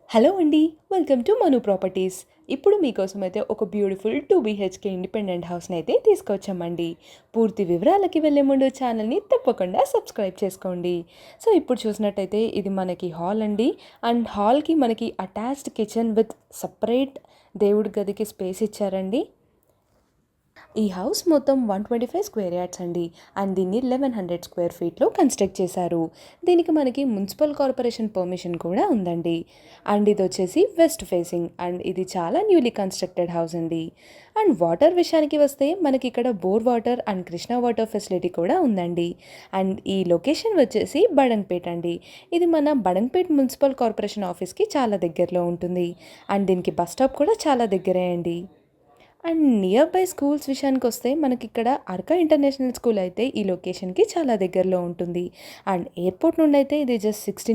Hello అండి. Welcome to Manu properties. ఇప్పుడు మీకోసం అయితే ఒక బ్యూటిఫుల్ 2 బీహెచ్‌కే ఇండిపెండెంట్ హౌస్‌ని అయితే తీసుకొచ్చామండి. పూర్తి వివరాలకి వెళ్ళే ముందు ఛానల్‌ని తప్పకుండా సబ్స్క్రైబ్ చేసుకోండి. సో, ఇప్పుడు చూసినట్టయితే ఇది మనకి హాల్ అండి. అండ్ హాల్‌కి మనకి అటాచ్డ్ కిచెన్ విత్ సెపరేట్ దేవుడి గదికి స్పేస్ ఇచ్చారండి. ఈ హౌస్ మొత్తం 125 స్క్వేర్ యార్డ్స్ అండి. అండ్ దీన్ని 1100 స్క్వేర్ ఫీట్లో కన్స్ట్రక్ట్ చేశారు. దీనికి మనకి మున్సిపల్ కార్పొరేషన్ పర్మిషన్ కూడా ఉందండి. అండ్ ఇది వచ్చేసి వెస్ట్ ఫేసింగ్ అండ్ ఇది చాలా న్యూలీ కన్స్ట్రక్టెడ్ హౌస్ అండి. అండ్ వాటర్ విషయానికి వస్తే మనకి ఇక్కడ bore water and Krishna water facility కూడా ఉందండి. అండ్ ఈ లొకేషన్ వచ్చేసి బడంగ్పేట్ అండి. ఇది మన బడంగ్పేట్ మున్సిపల్ కార్పొరేషన్ ఆఫీస్కి చాలా దగ్గరలో ఉంటుంది. అండ్ దీనికి బస్ స్టాప్ కూడా చాలా దగ్గరే అండి. అండ్ నియర్ బై స్కూల్స్ విషయానికొస్తే మనకిక్కడ అరకా ఇంటర్నేషనల్ స్కూల్ అయితే ఈ లొకేషన్‌కి చాలా దగ్గరలో ఉంటుంది. అండ్ ఎయిర్‌పోర్ట్ నుండైతే ఇది జస్ట్ 16